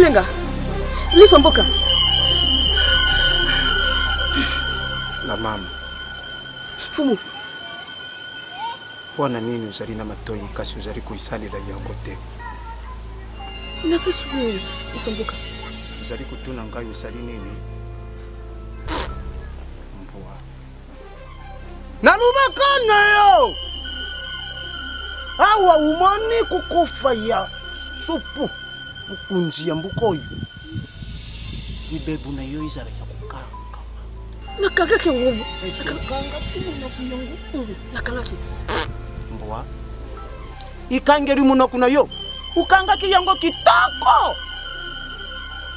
Nzenga. Liso mboka. La mama. Fumu. Wana nini uzali na matoi kasi uzali kuisalila yango te? Nasa suwe liso mboka. Uzali kutuna ngai uzali nini? Mbwa. Nalubakana yo! Awa umoni kukufa ya supu. Mukunji ya mbukoyu. Ibebu na yo izara ya kukanga. Nakanga ke ngumu. Nakanga kuna kuyangu. Nakanga ke. Mbwa. Ikangeri muna kuna yo. Ukanga ki yango kitoko.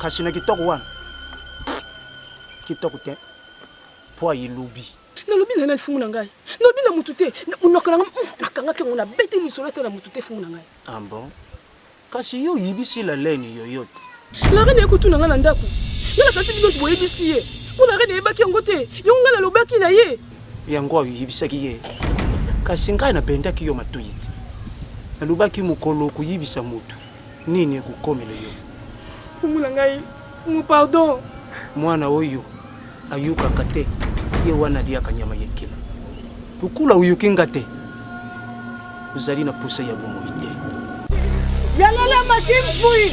Kasina kitoko wana. Kitoko te. Po ilubi. Nalobi na fumu na ngai. Nalobi na mutute. Nakanga ke ngona bete ni solete na mutute fumu na ngai. Ah bon? Kasi yo yibisi la leni yoyote. La reine ekutu na nga na ndako. Yala kasi biso boyebisi ye. Ona reine ebaki yango te. Yo nga na lobaki na ye. Yango yibisaki ye. Kasi ngai na bendaki yo matoyite. Na lobaki mukolo kuyibisa mutu. Nini ekukomela yo? Fumu na ngai. Fumu pardon. Mwana oyo ayuka kate. Ye wana dia kanyama yekela. Lukula uyukinga te. Uzali na pusa ya bumoite. Yalala makimfui.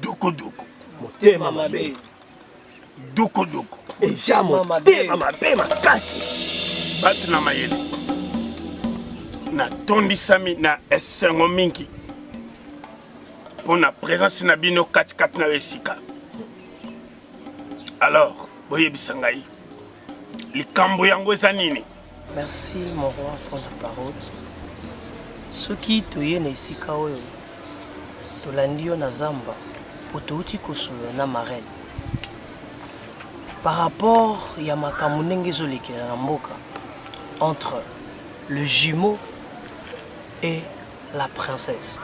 Duku duku. Motema mabe. Duku duku. Eja motema mabe makasi. Batu na mayele. Na tondisami na esengo mingi. Pour la présence na bino kati na esika. Alors, boye bisangai. Likambo yango eza nini? Merci mon roi pour la parole. Soki toye na esika oyo. Tolandi yo na zamba po touti kosolo na marraine. Par rapport ya makambo ndenge ezolekela na mboka entre le jumeau et la princesse.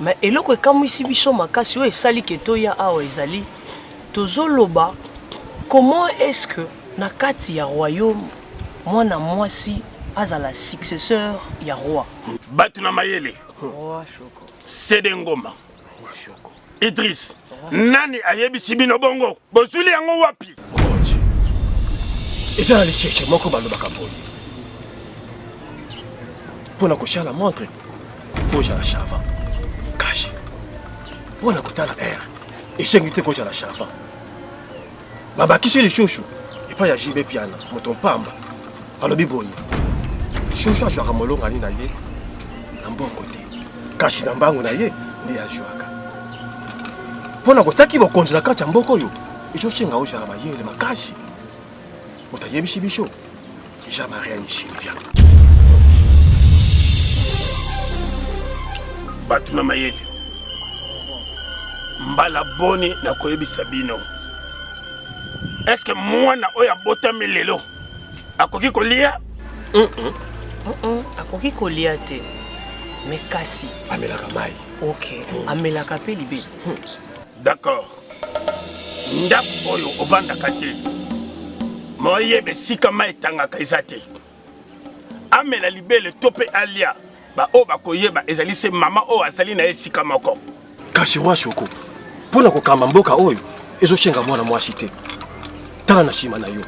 Mais eloko ekamwisi biso makasi oyo esali ke toya awa ezali tozoloba comment est-ce que na kati ya royaume mwana mwasi azala successeur ya roi. Batu na mayele. Roi Shoko. Sede Ngoma. Roi Shoko. Idris. Nani ayebisi bino bongo? Bozuli yango wapi? Okonji. Eza ali cheche moko balobaka poni. Pona koshala montre. Faut la chava. Kashi. Pona kotala air. Eshengi te koja la chava. Baba kisi le chouchou. Et pas ya jibe piana. Moton pamba. Alobi boyi. Chouchou a jouaka molonga ni na ye. Na mbongo te. Kashi na mbango na ye ni ya jouaka. Pona kosaki bokonzi na kati ya mboko yo. Ijo shenga ojala mayele makashi. Motayebisi biso. Ija Marianne Sylvia. Batu na mayele. Mbala boni na koyebisa bino. Est-ce que mwana oya botami lelo akoki kolia? Akoki kolia te. Mais kasi amelaka mai. OK, amelaka pe libe. D'accord. Ndap oyo ovandaka te. Moyebe sika mai tangaka ezate. Amela libele tope alia. Ba o bakoyeba ezali se mama o azali na esika moko. Kashi Roi Shoko. Pona kokamba mboka oyo ezoshenga mwana mwasi te. Tala na shima na yo.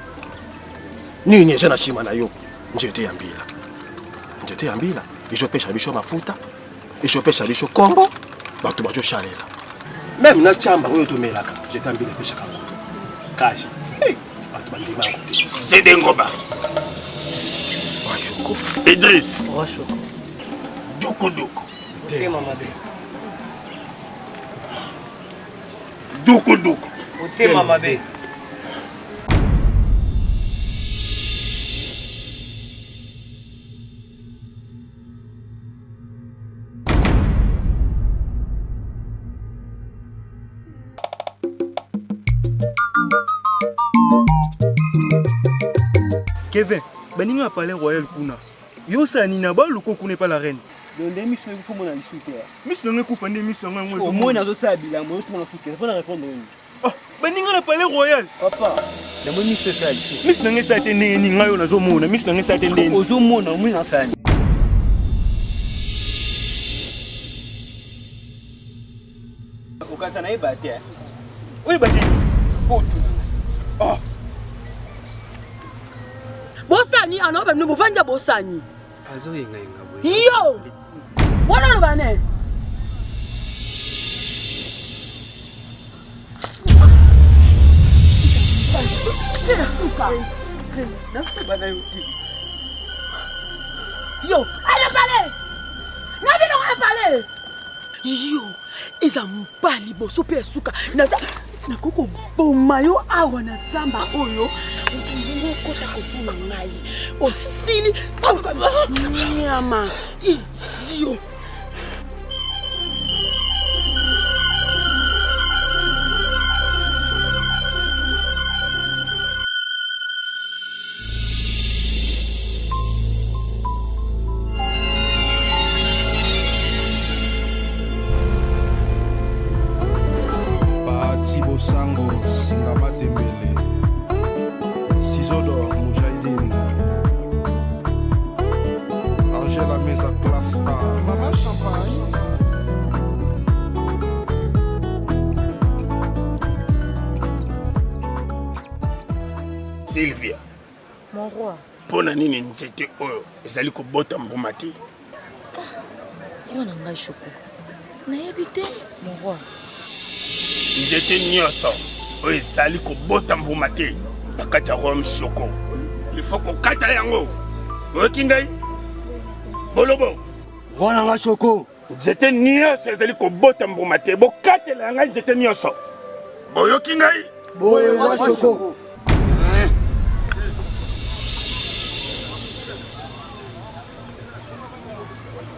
Nini eja na shima na yo? Njete ya mbila. Njete ya mbila izopesha bisho mafuta. Izopesha bisho kombo. Batu bajo shalela. Même na chamba oyo tomelaka. Njete ya mbila pesha kama. Kashi. Hey, batu bandima ko. Sede Ngoma. Roi Shoko. Idris. Roi Shoko. Duku duku. Motema mabe. Duku duku. Motema mabe. Kevin, baningi a parlé royal kuna. Yo sa ni na ba luko kuna pas la reine. Donc des missions il faut mon aller souter. Miss non ko fande miss non Au moins nazo sa bilan, moi tout mon souter. Faut répondre. baninga na palais royal. Papa, na moni se ça ici. Miss nanga sa te ndenge ninga yo nazomona, miss nanga sa te ndenge. Ozomona mwi na sani. Ukata na ibati eh. Oui, bati. Bosani anoba mno bovanja bosani. Azo yenga boy. Yo! Wana lo bane. Yo, allez parler. Nabi no parler. Yo, eza mbali boso pe suka. Na koko bomayo awa na samba oyo. Ndingo kota kopuna ngai. Osili nyama. Idiot. Sango, Singama Tembele, Cisodor, Moujahidine, Angela Mesa, classe A, Mama Champagne. Sylvia, mon roi. Pona nini nzete oyo ezali kobota mbuma te? Mwana ngai Choko. Nayebi te, mon roi. Nzete nyonso oyo ezali kobota mbuma te bakati ya Rome Choko. Il faut kokata yango. Oyoki ngai? Bolobo. Wana nga Choko. Nzete nyonso ezali kobota mbuma te bokatela ngai nzete nyonso. Boyoki ngai? Boye nga Choko.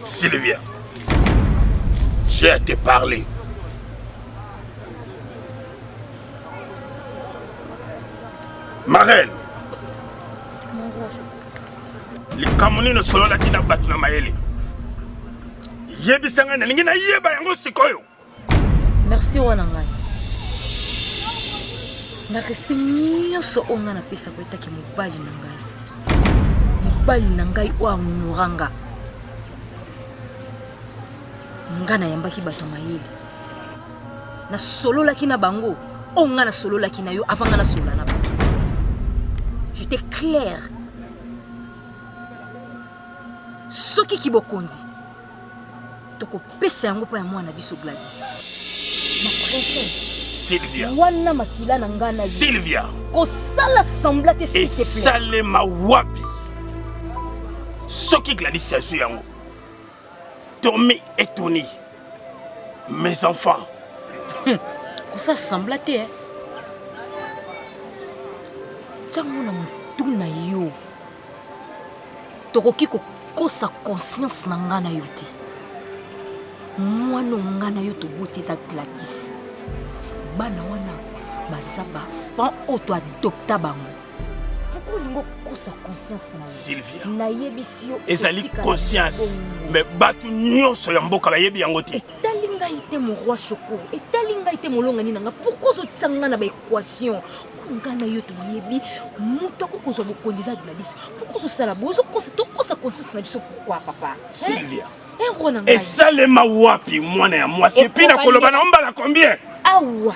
Sylvia, j'ai à te parler. Ma reine, les Camerounais ne sont là qui n'a pas na mayele. Yebisanga na lingi na yeba yango sikoyo. Merci wana ngai. Na respect nyonso onga na pesa ko etaki mobali na ngai. Mobali na ngai o amunoranga. Ngana yambaki bato mayele. Na solola ki na bango, onga na solola ki na yo avanga na solola na bango. J'étais claire. Soki ki bokondi. Toko pesa yango pa ya mwana biso Gladys. Ma princesse. Sylvia. Wana makila na ngana yi. Sylvia. Ko sala sembla te s'il te plaît. Sale ma wapi. Soki Gladys ya jou yango. Tomé et Tony. Mes enfants. Ko sa sembla te eh. Chango na mutu na yo. Tokoki ko kosa conscience na ngana yo te. Mwana ngana yo to boti za Gladys. Bana wana baza ba fan auto adopta bango. Pourquoi lingo kosa conscience na yo? Sylvia. Na yebisi yo. Ezali conscience. Mais batu nyonso ya mboka ba yebi yango te. Etalinga ite mon roi Choko. Etalinga ite molonga ni nanga. Pourquoi zo tsanga na ba équation? Ngana yo to yebi muto ko kozo bokondiza Gladys. Pourquoi zo sala bozo kosa conscience na biso pourquoi papa? Sylvia. Et ça les ma wapi mwana ya mwasi pina koloba na mbala combien? Awa.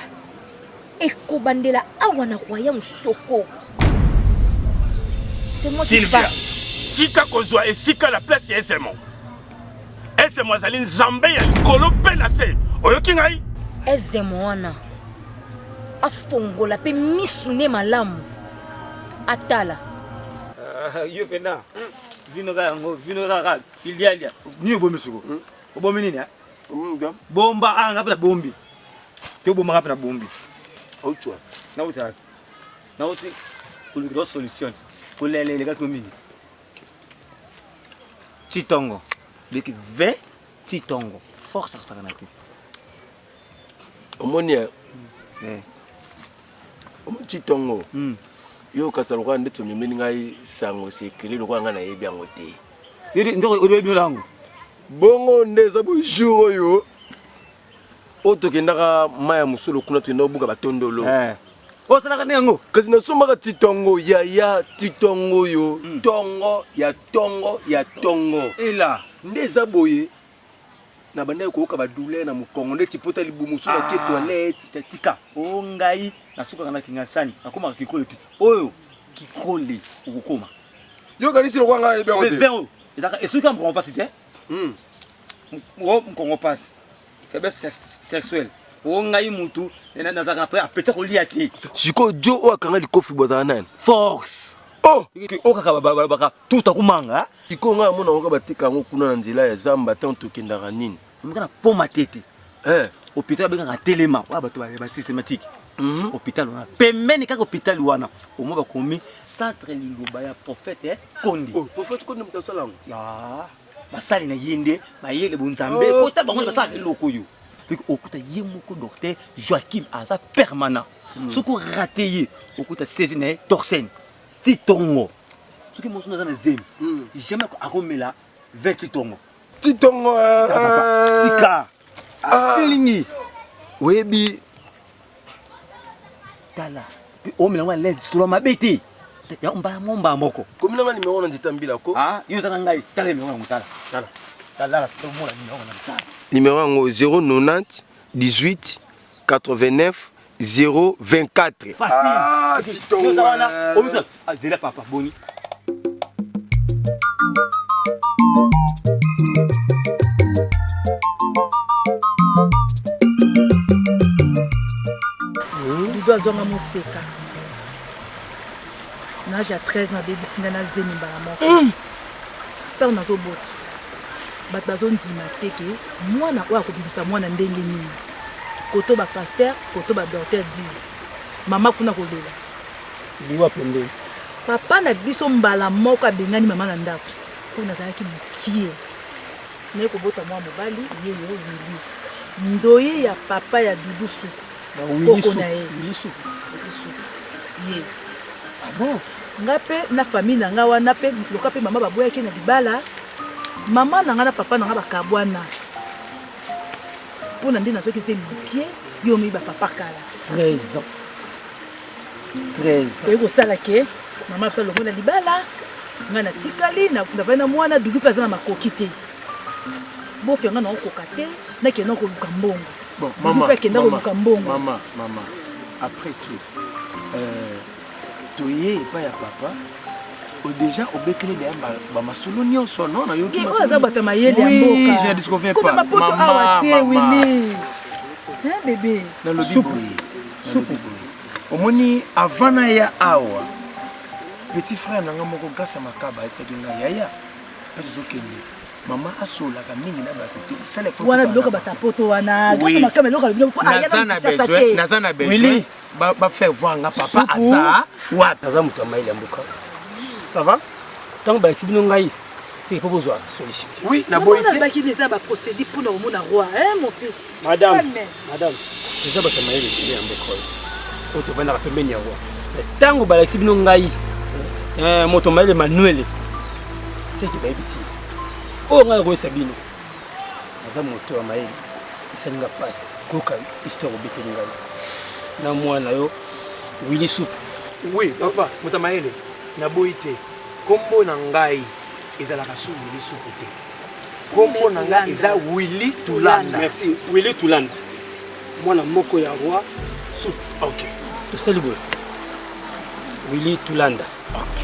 Eko bandela awa na royaume Choko. C'est moi qui Sylvia. Tika kozwa esika la place ya Ezemo. Ezemo azali nzambe ya likolo pe na se. Oyoki ngai? Ezemo wana. Afongola pe misune malamu. Atala. Yo pena. Vino rara, filialia. Ni obomi suko. Obomi nini ha? Bomba anga pela bombi. Te bomba ngapa na bombi. Auchwa. Na uta. Na uti pour une grosse solution. Pour les gars comme mini. Titongo. Deki ve titongo. Force à sakanati. Omonia. Titongo. Yo kasaluka ndeto mimeni ngai sango sekele lokwa nga na yebi yango te. Yedi ndoko odebi langu. Bongo ndeza bu jour yo. Oto kendaka maya musolo kuna tenda obuka batondolo. O sala kana yango. Kasi na somaka titongo ya titongo yo. Tongo ya tongo. Ela. Ndeza boye. Na banda ko ka badule na mukongo ndeti pota libumusula ke toilette tika. O ngai nasuka kana kingasani. Akoma kikole tu. Oyo kikole ukukoma. Yo kanisi lo kwanga na ibengo. Ibengo. Ezaka esuka mkongo pasi te. Mkongo pasi. Faiblesse sexuelle. O ngai mutu na zaka pa apeta ko liati. Siko jo o akanga likofi bozana nani? Fox. Oh, o kaka baka tuta kumanga. Siko nga mona ngo batika ngo kuna na nzela ya zamba tanto kendaka nini? Mukana poma tete. Hôpital benga telema wa bato ba systématique. Hôpital wana. Pembeni kaka hôpital wana. Omo ba komi centre liloba ya prophète Kondi. Oh, prophète Kondi mutasalango. Ya. Basali na yende, mayele bonzambe, kota bango basali loko yo. Puis okuta ye moko docteur Joachim aza permanent. Soko raté ye, okuta saisi na torsène. Titongo. Soki mosu na zemi. Jamais akomela 20 titongo. Titongo tika. Feelingi. Webi tala. Puis omela wa les sur ma bête. Ya mba moko. Komina nga numéro na nditambila ko. Yo zanga ngai tala numéro ngutala. Tala to mola numéro na tala. Numéro ngo 090 18 89 024. Titongo. Omisa, dela papa boni. Azonga moseka nage ya 13 ans bebisinga na zemi mbala moko ntango nazobota bato bazondima te ke mwana oyo akobimisa mwana ndenge nini koto bapaster koto badocteur dise mama kuna kolela liwa pembeni papa na biso mbala moko abengani mama na ndako oyo nazalaki mokie naye kobota mwa mobali ye yo wili ndoye ya papa ya dudusu koko na ye ye bon nga pe na famille na nga wana pe loka pe mama baboyaki na libala mama na nga na papa na nga bakabwana mpona nde nazokisi mokie yo omiba papa kala 13 ans oye kosala ke mama biso longo na libala nga natikali navai na mwana dugu mpe aza na makoki te bofi nga naokoka te nakende koluka mbongo bon, maman, après tout, tu es pas ya papa. Déjà, au béclé de ma solo ni son nom, na yoki. Oui, je ne disconviens pas. Maman, hein bébé. Na lobi boy. Soupe. Omoni avant na ya awa. Petit frère na ngamoko gasa makaba ebisaki nga yaya. Parce que maman asola ka mingi na bato te sala faut wana biloko batapoto wana gasa makaba biloko biloko nazana besoin ba faire voir nga papa asa wa naza muto maile mbuka ça va tant ba exibino ngai c'est pour besoin solution oui na boy te ba ki neza ba procéder pour na mona roi hein mon fils madame déjà ba maile ya mbuka ko to bana pembeni ya roi tango ba exibino ngai moto maile manuel c'est qui ba biti oh nga ko sabino aza moto wa maili isalinga passe koka histoire obeteli ngai na mwana yo Willy Soup oui papa moto maili na boite kombo na ngai ezalaka su Willy Soup te kombo na ngai eza Willy Tulanda merci Willy Tulanda mwana moko ya roi Soup OK to célébrer Willy Tulanda OK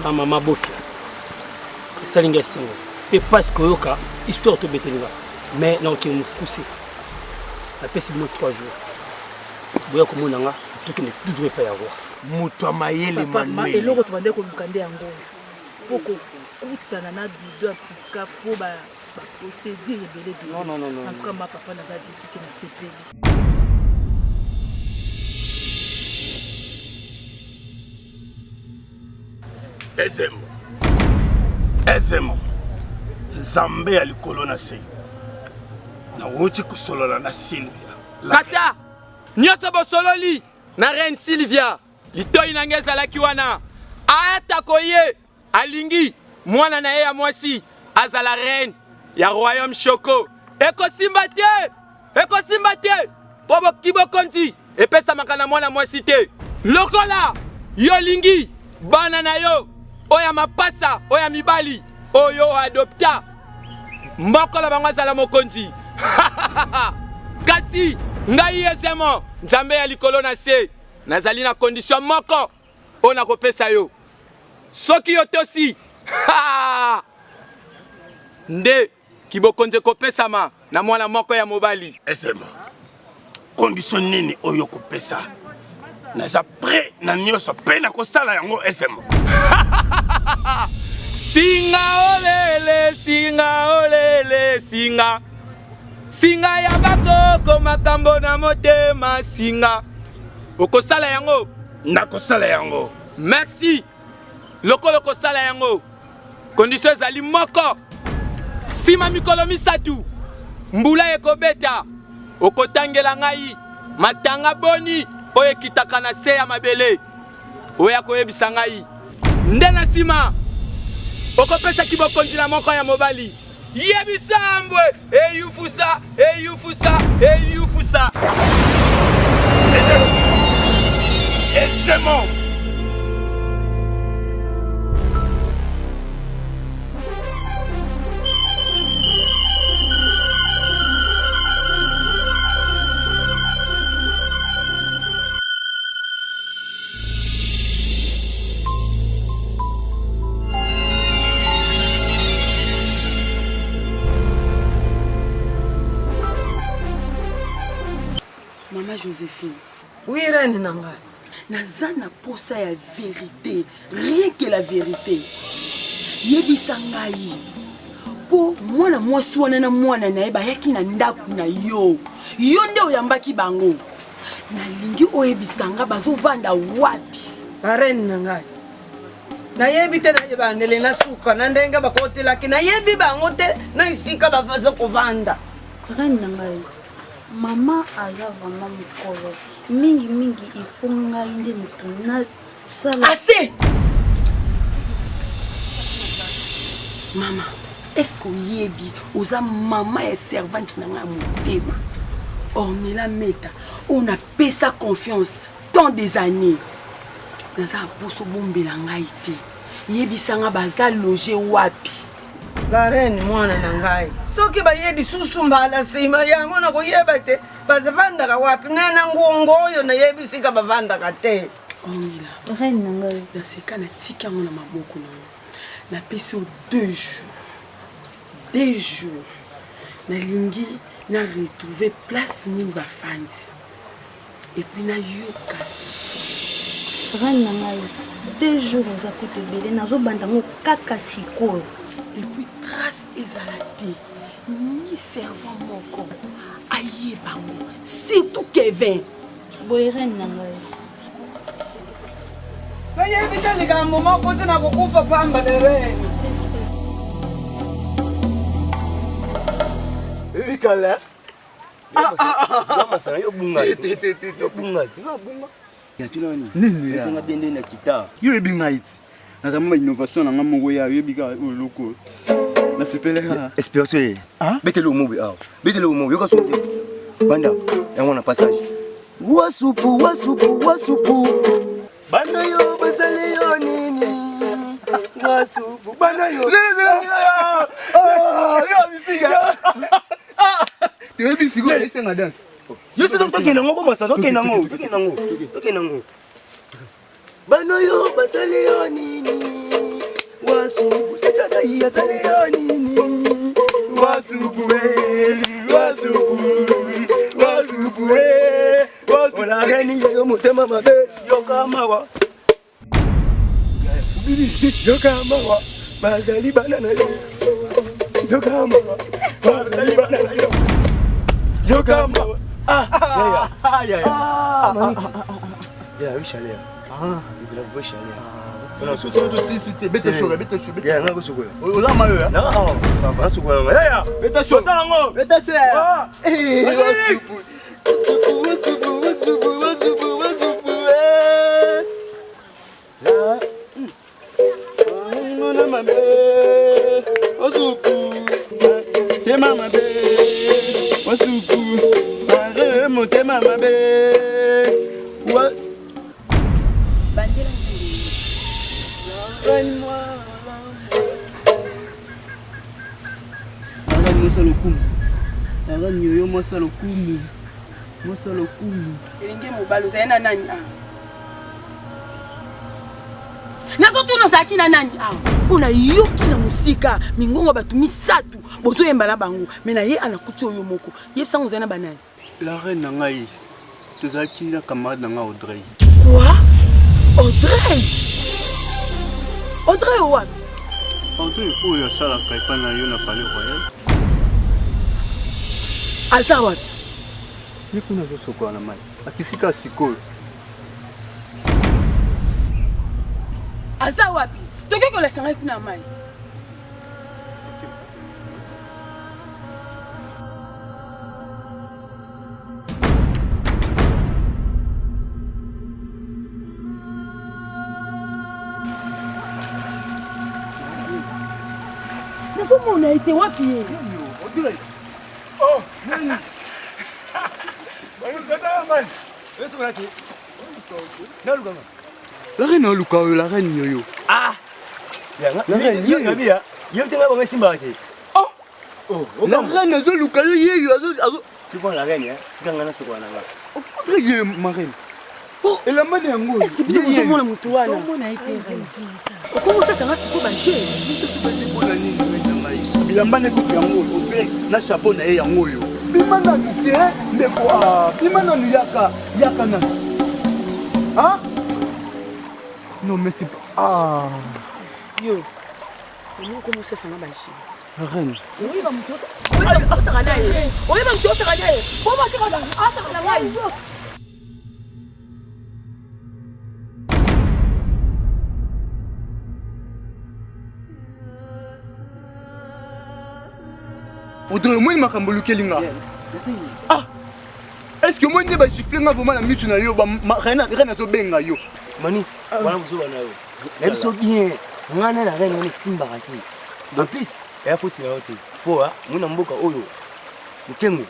na mama bofi isalinga singo et parce que yoka histoire to betelinga mais non qui nous pousser après c'est 3 jours boya ko monanga to qui ne doit pas y avoir muto mayele manuel eloko to bande ko lukande yango poko kutana na bido apika po ba procédure ebele bi non en tout cas ma papa na va dire que na sepeli ezemo nzambe ya likolo na se nawuti kosolola na Sylvia kata nyonso bosololi na reine Sylvia litoi na nge ezalaki wana atako ye alingi mwana na ye ya mwasi azala reine ya royaume Choco ekosimba te ekosimba te po bokibokonzi epesamaka na mwana mwasi te. Lokola yo lingi bana na yo oya mapasa oya mibali oyo adopta mbokola bango azala mokonzi. Kasi ngai ezemo nzambe ya likolo na se nazali na condition moko oyo nakopesa yo. Soki yo tosi nde kibokonzi kopesama na mwana moko ya mobali. Ezemo condition nini oyo kopesa? Naza prêt na nyonso pe na kosala yango ezemo. Singa olele, singa olele, singa. Singa ya bakoko makambo na motema singa. Okosala yango? Nakosala yango. Merci. Lokolo kosala yango. Condition ezali moko. Sima mikolo misatu. Mbula ekobeta. Okotangela ngai matanga boni oye kitaka na se ya mabele. Oya koyebisa ngai. Nde na sima. Okopesa kibokonzi na moko ya mobali. Yebisambwe eyufusa eyufusa eyufusa. Ezemo. Maman Joséphine. Oui, reine nanga. Naza na posa ya vérité, rien que la vérité. Yebisa ngai. Po mwana mwasi wana na mwana na eba yaki na ndaku na yo. Yo nde oyambaki bango. Nalingi oyebisa nga bazovanda wapi? Reine nanga. Na yebi te na yebandele na suka na ndenga bakotelaki na yebi bango te na isika bafaza kovanda. Reine nanga. Maman aza vraiment mokolo. Mingi mingi ifunga inde mutuna sala. Assez! Maman, est-ce que yebi oza maman et servante na nga motema? On est la meta. On a payé sa confiance tant des années. Naza poso bombela ngai te. Yebi sanga baza loger wapi? La reine mwana na ngai. Soki bayedi susu mbala sima yango na koyeba te bazavanda ka wapi nena ngongo oyo na yebi sika bavanda ka te. Omila. Reine na ngai. Dans ce cas na tika ngona maboko na. Na peso 2 jours. 2 jours. Na lingi na retrouver place ni ba fans. Et puis na yoka. Reine na ngai. 2 jours za kote bele nazo banda ngo kaka sikoyo. Et puis trace ezalate ni servant moko aye bango surtout Kevin boyren nangai baye bitali kambo moko tena kukufa pamba dere Ikala sana yo bunga yo bunga ya tunani nini ya bende na kita yo ebinga iti na kama innovation na ngamoko ya yebika oloko na sepelera espérance ye betelo mobi ah betelo mobi yo ka sote banda yango na passage wasupu banda yo basale yo nini wasupu banda yo yo bisiga tu bisigo ese nga dance yo se donc tokena ngo masa tokena ngo banda yo basale yo nini wasupu tata ya sale yo nini wasupu ona gani yo mutema mabe yo kama wa yo kama wa bazali banana yo kama wa bazali banana yo kama wa ya wishalea ibila wishalea non si bete chore ya ngako sokola ola mayo ya non ba sokola ya bete chore salango bete chore Tema mabe, wasuku. motema mabe. Ouais. Bandela. Donne-moi. Arani mosa lokumu. Arani yoyo mosa lokumu. Mosa lokumu. Elenge mobalo zayena nani ah. Nazotuna zaki na nani ah. Pona yoki na musika mingongo batu misatu bozo yemba na bango mena ye anakuti oyo moko. Ye sango zayena banani. La reine na ngai. Tozaki na camarade na nga Audrey. Quoi? Audrey? Audrey what? Audrey oyo asalaka epai na yo na palais royal. Aza what? Ye kuna azosokola na mai. Akifika sikoyo. Aza wapi? Toke kolesa ngai kuna mai. Comment on a été wapi? Oh, la reine aluka oyo, la reine yoyo. Ah, la reine yoyo. Yo te ngaba ngesimba ke. Oh, la reine azoluka yoyo azo. Tu vois la reine, c'est quand ngana sokwa na nga. Oh, ye ma reine. Oh, et la mane yango. Est-ce que bien vous avez mon mutu wana? Comment on a été ça? Comment ça ça va se couper? Bilamba ne kutu yango ope na chapeau na ye yango yo. Bimana ni te ndeko ah, bimana ni yaka na. Hein? Non mais c'est pas ah. Yo. Comment ça ça va bachi? Reine. Oui ba mutu. Oui ba mutu ça kana ye. Oui ba mutu ça kana ye. Comment tu vas ah ça kana ye. Audrey, moi, il m'a cambolé Kelinga. Ah! Est-ce que moi, je vais siffler vraiment la mission à yo? Rien à se benga yo. Manis, voilà vous avez là. Même so bien, on a la reine on est simba raté. En plus, il faut tirer autre. Pour mon mboka oyo. Mukengo,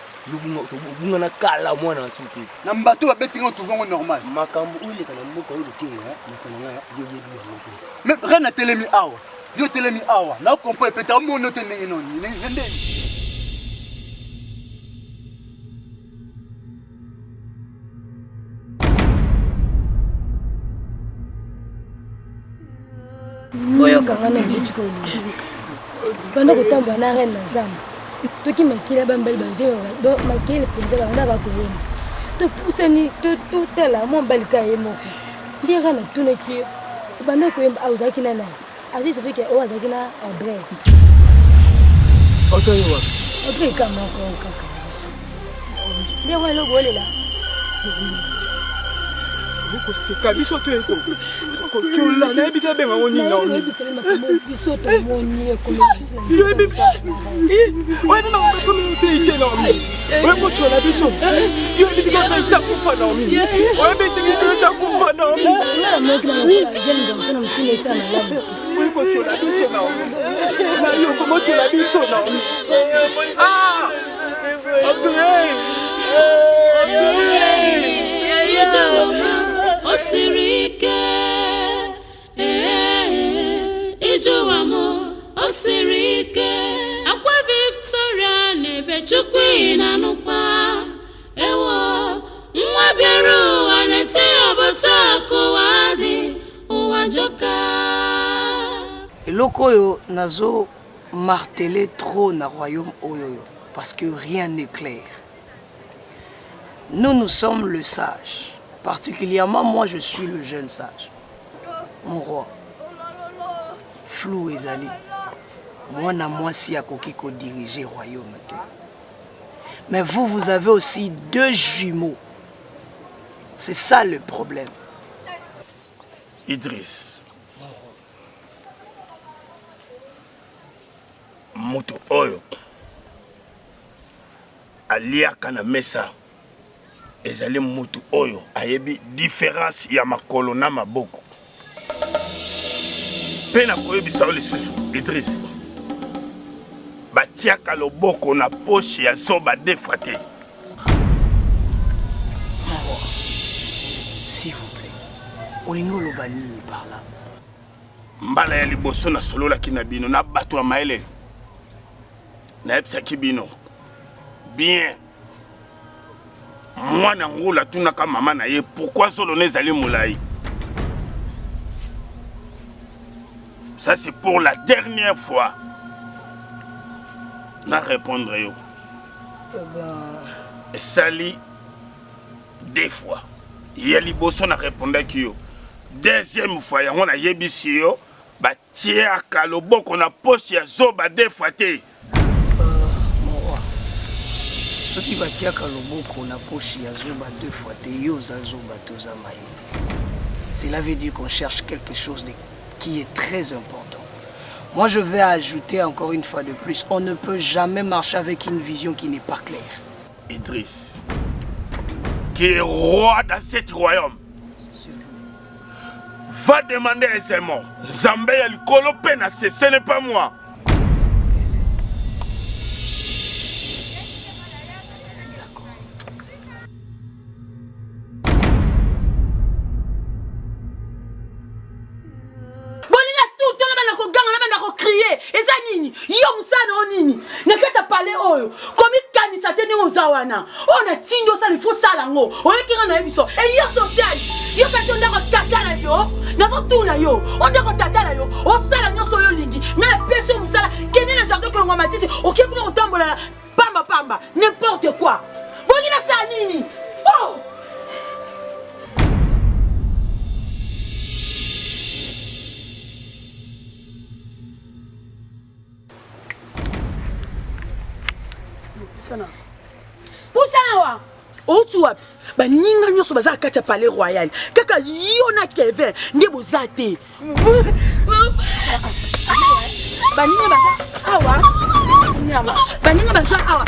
bunga na kala mwana asuti. Na mbato ba beti ngo trouver normal. Makambo ile kana mboka oyo kinga, masana yo yebi yo. Mais rien na telemi awa. Yo telemi awa. Na comprendre peut-être mon note ndenge noni. Ndenge. Oyo kangana bichiko ni. Banda kutamba na reine na zamba. Toki makila bambali bazo do makile penza bana bakoyema. To pusani to tela mo balika yemoko. Ndira na tuneki banda koyemba auzaki na na. Azi sofike o azaki na Audrey. Audrey kama ko kaka. Ndio wale bolela. C'est Kabiso to eto. Ko chola na ebita benga woni na woni. Biso to woni e ko Yo ebi. Oye na ko community ike na woni. Oye ko chola biso. Yo ebi ka ka isa kufa na woni. Oye ebi ka isa kufa na woni. Na mo kina na jeni ndo sana mtine sana lamu. Oye ko chola biso na woni. Na yo ko mo chola biso na woni. Ah! Audrey. Osirike ijo amo osirike akwa Victoria nebe chukwi na nukwa ewo nwa bieru anete obotako wadi uwajoka. Eloko oyo nazo marteler trop na royaume oyo parce que rien n'est clair. Nous sommes le sage. Particulièrement, moi, je suis le jeune sage. Mon roi. Flou et Zali. Moi, si à Kokiko diriger le royaume. Mais vous, vous avez aussi 2 jumeaux. C'est ça le problème. Idriss. Moto oyo. Aliaka na mesa. Ezali mutu oyo ayebi différence ya makolo na maboko. Pena koyebisa lisusu Idriss. Batiaka loboko na poche ya zoba defate. olingo loba nini par là? Mbala ya liboso na solola kinabino na bato ya maele. Na epsa kibino. Bien. Moi na ngula tunaka mama na ye pourquoi solo nezali moulayi? Ça c'est pour la dernière fois. Na répondre yo. Et sali 2 fois. Ya liboso na répondre ki yo. Deuxième fois yango na yebisi yo ba tiaka loboko na poche ya zoba 2 fois te. Mon roi. Ce qui va tiaka loboko na poche ya zoba 2 fois te yo za zoba toza maele. Cela veut dire qu'on cherche quelque chose qui est très important. Moi je vais ajouter encore une fois de plus, on ne peut jamais marcher avec une vision qui n'est pas claire. Idriss, qui est roi dans cet royaume, va demander aisément. Zambé a le colopé, ce n'est pas moi. Yo musana onini nakata pale oyo komi kanisa teni ozawana ona tindo sali fo sala ngo oyekinga na yebiso e yo social yo kato ndako tatala yo nazo tuna yo ondako tatala yo osala nyoso yo lingi na pese musala kene na jardin kolonga matiti okekuna otambola pamba n'importe quoi bongina sa nini oh Poussana wa otu wapi ba ninga nyoso baza kati ya palais royal kaka yo na Kevin nde bozate ba ninga baza awa nyama ba ninga baza awa